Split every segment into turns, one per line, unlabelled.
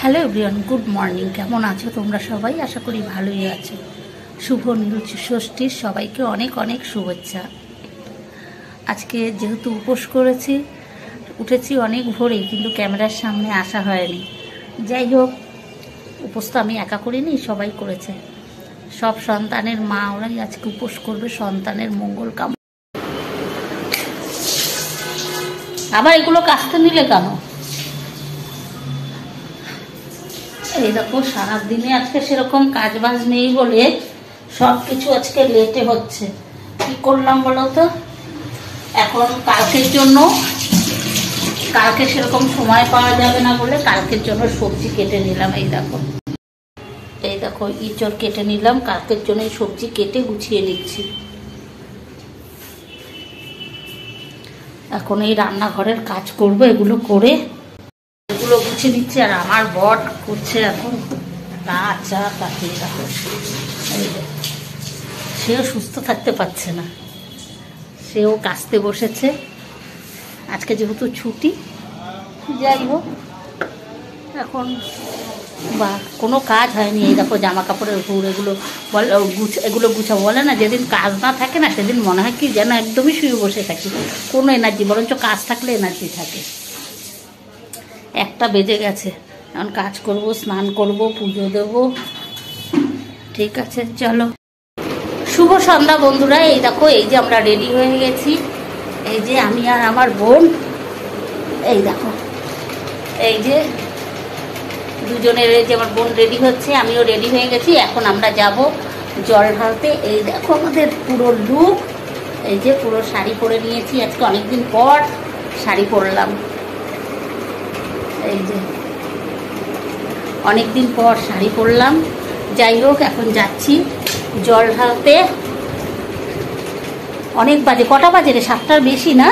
Hello everyone, good morning. কেমন আছো তোমরা সবাই? আশা করি ভালোই আছো। শুভ নীল ষষ্ঠীর সবাইকে অনেক অনেক শুভেচ্ছা। আজকে যেহেতু উপোস করেছি, উঠেছি অনেক ভোরে, কিন্তু ক্যামেরার সামনে আসা হয়নি। যাই হোক, উপোস তো আমি একা করিনি, সবাই করেছে। সব সন্তানের মা ওরাই আজকে উপোস করবে সন্তানের মঙ্গল কাম। আবার এগুলো কাটতে নিলে কেন? এই দেখো, সারাদিনে আজকে সেরকম কাজ বাজ নেই বলে সব কিছু আজকে লেটে হচ্ছে। কি করলাম বলো তো? এখন কালকের জন্য, কালকে সেরকম সময় পাওয়া যাবে না বলে কালকের জন্য সবজি কেটে নিলাম। এই দেখো ইঁচড় কেটে নিলাম, কালকের জন্য এই সবজি কেটে গুছিয়ে নিচ্ছি। এখন এই রান্নাঘরের কাজ করব, এগুলো করে এগুলো গুছিয়ে নিচ্ছি। আর আমার বট করছে এখন চা কাটিয়ে রাখো। সেও সুস্থ থাকতে পারছে না, সেও কাচতে বসেছে। আজকে যেহেতু ছুটি, যাই হোক এখন বা কোনো কাজ হয়নি। এই দেখো জামা কাপড়ের ঘুর, এগুলো এগুলো গুছাবো। বলে না, যেদিন কাজ না থাকে না সেদিন মনে হয় কি যেন একদমই শুয়ে বসে থাকি, কোনো এনার্জি, বরঞ্চ কাজ থাকলে এনার্জি থাকে। 1টা বেজে গেছে, এখন কাজ করব, স্নান করব, পুজো দেব। ঠিক আছে, চলো। শুভ সন্ধ্যা বন্ধুরা। এই দেখো, এই যে আমরা রেডি হয়ে গেছি। এই যে আমি আর আমার বোন, এই দেখো, এই যে দুজনের, এই যে আমার বোন রেডি হচ্ছে, আমিও রেডি হয়ে গেছি। এখন আমরা যাব জল ঢালতে। এই দেখো আমাদের পুরো লুক, এই যে পুরো শাড়ি পরে নিয়েছি। আজকে অনেকদিন পর শাড়ি পরলাম। এই যে অনেকদিন পর শাড়ি পরলাম। যাই হোক, এখন যাচ্ছি জল ঢালতে। অনেক বাজে, কটা বাজে রে? 7টার বেশি না?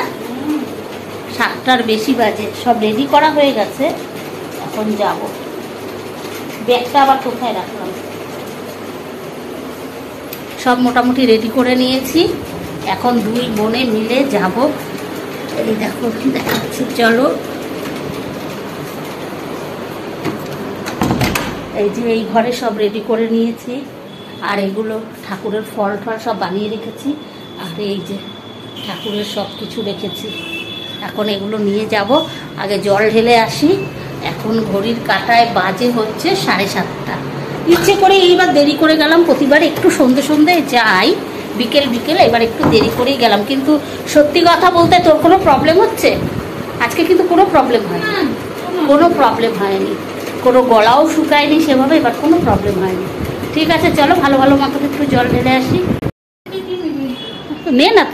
7টার বেশি বাজে। সব রেডি করা হয়ে গেছে, এখন যাব। ব্যাগটা আবার কোথায় রাখলাম? সব মোটামুটি রেডি করে নিয়েছি, এখন দুই বোনে মিলে যাব। এই দেখো দেখাচ্ছি, চলো। এই যে এই ঘরে সব রেডি করে নিয়েছি, আর এগুলো ঠাকুরের ফল টল সব বানিয়ে রেখেছি। আর এই যে ঠাকুরের সব কিছু রেখেছি, এখন এগুলো নিয়ে যাব। আগে জল ঢেলে আসি। এখন ঘড়ির কাঁটায় বাজে হচ্ছে 7:30। ইচ্ছে করে এইবার দেরি করে গেলাম। প্রতিবার একটু সন্ধে সন্ধে যাই, বিকেল বিকেল, এবার একটু দেরি করেই গেলাম। কিন্তু সত্যি কথা বলতে, তোর কোনো প্রবলেম হচ্ছে? আজকে কিন্তু কোনো প্রবলেম হয়নি, কোনো প্রবলেম হয়নি, কোনো গলাও শুকায়নি সেভাবে, এবার কোনো প্রবলেম হয়নি। ঠিক আছে, চলো ভালো ভালো মতো একটু জল ঢেলে আসি। নে না,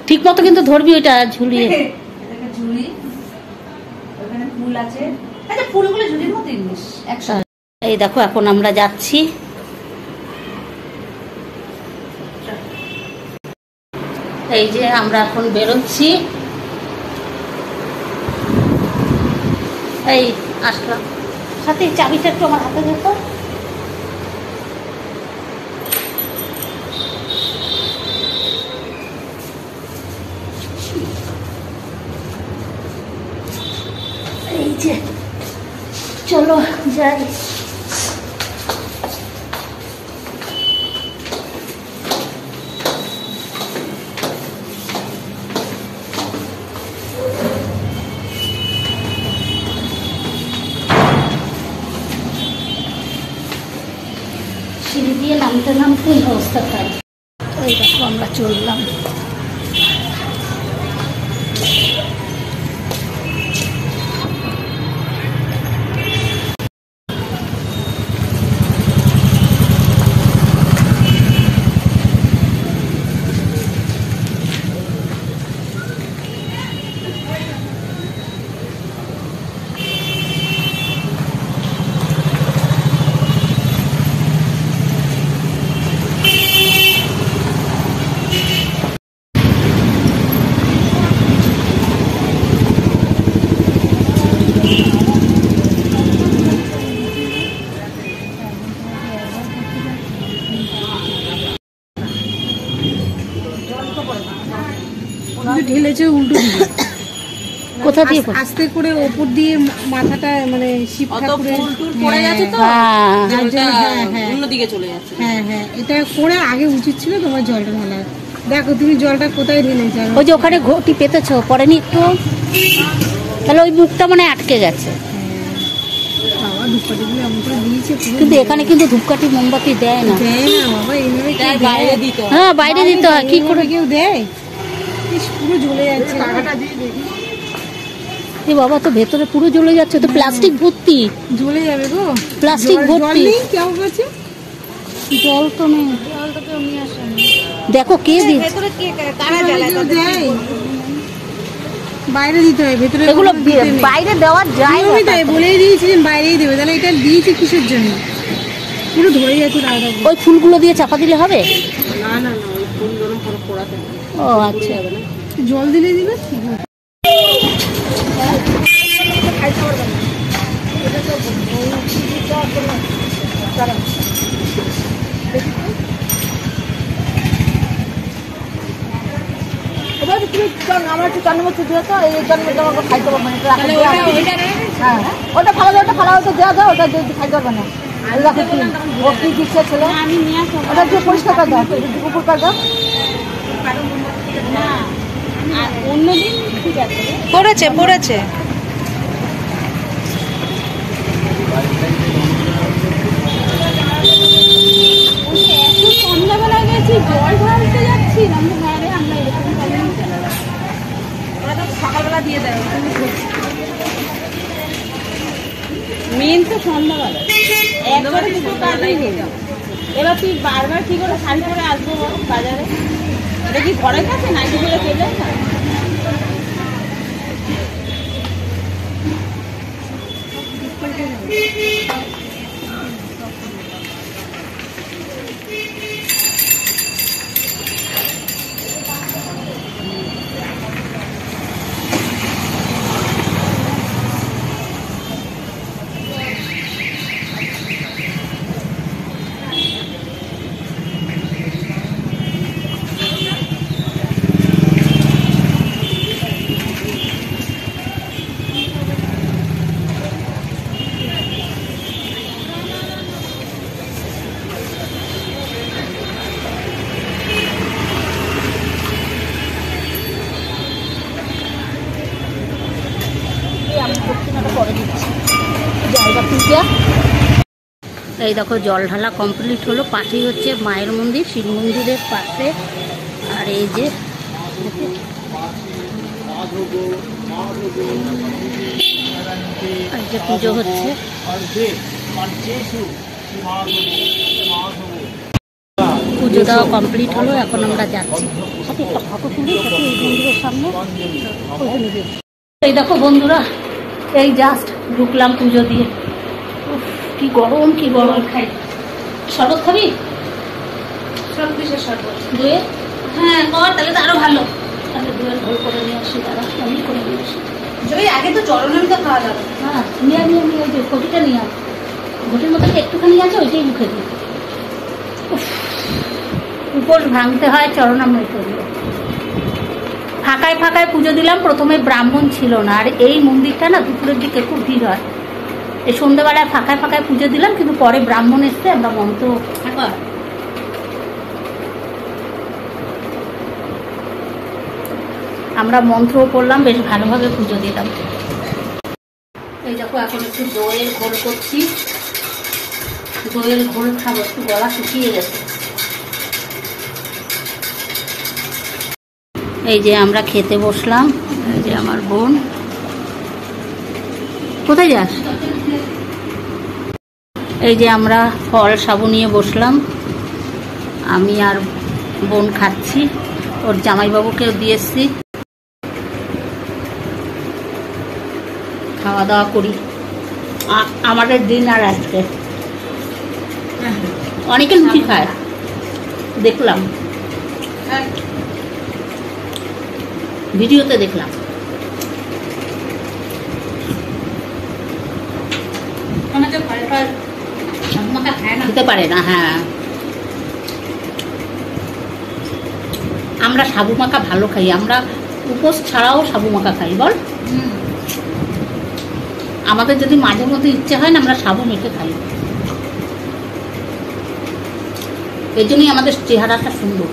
ঠিক মতো কিন্তু ধরবি ওইটা ঝুলিয়ে। এই দেখো, এখন আমরা যাচ্ছি। এই যে আমরা এখন বেরোচ্ছি। এই আসলাম, সাথে চাবিটা একটু আমার হাতে যেত। এই যে চলো যাই। সিঁড়ি দিয়ে নামতে নামতে এই অবস্থা খাই। এই দেখো আমরা চললাম। ঢেলেছে উল্টো দিকে। কোথা দিয়ে
আস্তে করে ওপর দিয়ে মাথাটা মানে শিবটা করে পড়ে যাচ্ছে তো, অন্যদিকে চলে যাচ্ছে। হ্যাঁ হ্যাঁ, এটা করে আগে উচিত ছিল তোমার জলটা ঢালা। দেখো তুমি জলটা কোথায় ঢেলেছো,
ওই যে ওখানে ঘটি পেতেছো, পড়েনি একটু, তাহলে ওই মুখটা মানে আটকে গেছে।
বাবা ধূপকাঠিগুলো এমন করে দিয়েছে,
কিন্তু এখানে কিন্তু ধূপকাঠি মোমবাতি দেয় না।
দেয় না বাবা, এইভাবে বাইরে দিতে হয়।
হ্যাঁ বাইরে দিতে হয়, কি করে
কেউ দেয়? পুরো জ্বলে যাচ্ছে, টাকাটা দিয়ে দেখি।
এ বাবা, তো ভেতরে পুরো জ্বলে যাচ্ছে, তো প্লাস্টিক ভর্তি।
জ্বলে যাবে গো,
প্লাস্টিক ভর্তি।
কেমন আছে?
জল তো নেই,
জল তো কেউ নিয়ে আসে না।
দেখো কে দিচ্ছে,
ভেতরে কে কারা জ্বালায় দেয়? বাইরে দিতে হয়, ভেতরে
এগুলো বাইরে দেওয়া যায় না।
তাই বলেই দিয়েছি বাইরেই দেবে, তাহলে এটা দিয়েছে কিসের জন্য? পুরো ধরে যাচ্ছে দাদা।
ওই ফুলগুলো দিয়ে চাপা দিলে হবে?
না না না, ওই ফুল গরম করে পোড়াতে হবে।
ও আচ্ছা,
জল দিলে দিবে। খাইতে পারবে না, এটা তো আমার একটু চান্নমা চুটি হতো, এই জন্মের আমাকে খাইতে পারবে না। হ্যাঁ ওটা ফালা দাও, ওটা ফালা হতো দেওয়া দাও, ওটা খাইতে পারবে না। ও কি দিচ্ছে ছেলে, ওটা যে পরিষ্কার করে দাও, উপর করে দাও। অন্যদিন ঠিক আছে, পড়েছে পড়েছে। সন্ধ্যাবেলা গেছি, জল ঢালতে যাচ্ছি, আমরা এরকম সকালবেলা দিয়ে দেয়। মেন তো সন্ধ্যাবেলা, একবারে দুটো কাজই নেই। এবার তুই বারবার কি করে শাড়ি পরে আসবো বাজারে? এটা কি ঘরের কাছে নাকি বলে চলে যায় না?
এই দেখো জল ঢালা কমপ্লিট হলো। পাশেই হচ্ছে মায়ের মন্দির, শিব মন্দিরের পাশে। আর এই যে পুজো হচ্ছে। পুজো দেওয়া কমপ্লিট হলো, এখন আমরা যাচ্ছি। সাথে একটা ফটো তুলি, সাথে এই মন্দিরের সামনে। এই দেখো বন্ধুরা, এই জাস্ট ঢুকলাম পুজো দিয়ে। কি গরম, কি গরম। খাই শরবত খাবি? সব কিসের শরবত? দইয়ের? হ্যাঁ কর, তাহলে তো আরো ভালো। তাহলে দইয়ের ঘোল করে নিয়ে আসি, দাঁড়া আমি করে নিয়ে আসি। আগে তো চরণামিতে খাওয়া যাবে। হ্যাঁ নিয়ে নিয়ে নিয়ে, ওই যে ঘটিটা নিয়ে আস। ঘটির মতো একটুখানি আছে, ওইটাই মুখে দিই। উপোস ভাঙতে হয় চরণামৃত দিয়ে। ফাঁকায় ফাঁকায় পুজো দিলাম। প্রথমে ব্রাহ্মণ ছিল না, আর এই মন্দিরটা না দুপুরের দিকে খুব ভিড় হয়। এই সন্ধ্যাবেলায় ফাঁকায় ফাঁকায় পুজো দিলাম, কিন্তু পরে ব্রাহ্মণ এসছে, আমরা মন্ত্র পড়লাম, বেশ ভালোভাবে পুজো দিলাম। এই দেখো এখন একটু দইয়ের ঘোল করছি। দইয়ের ঘোল খাবো, একটু গলা শুকিয়ে গেছে। এই যে আমরা খেতে বসলাম। এই যে আমার বোন। কোথায় যাস? এই যে আমরা ফল সাবু নিয়ে বসলাম, আমি আর বোন খাচ্ছি। ওর জামাইবাবুকেও দিয়ে এসছি। খাওয়া দাওয়া করি। আমাদের ডিনার আজকে। অনেকে লুচি খায় দেখলাম, ভিডিওতে দেখলাম। খেতে পারে না। হ্যাঁ, আমরা সাবু মাখা ভালো খাই। আমরা উপোস ছাড়াও সাবু মাখা খাই। বল আমাদের যদি মাঝে মধ্যে ইচ্ছে হয় না আমরা সাবু মেখে খাই, এই জন্যই আমাদের চেহারাটা সুন্দর।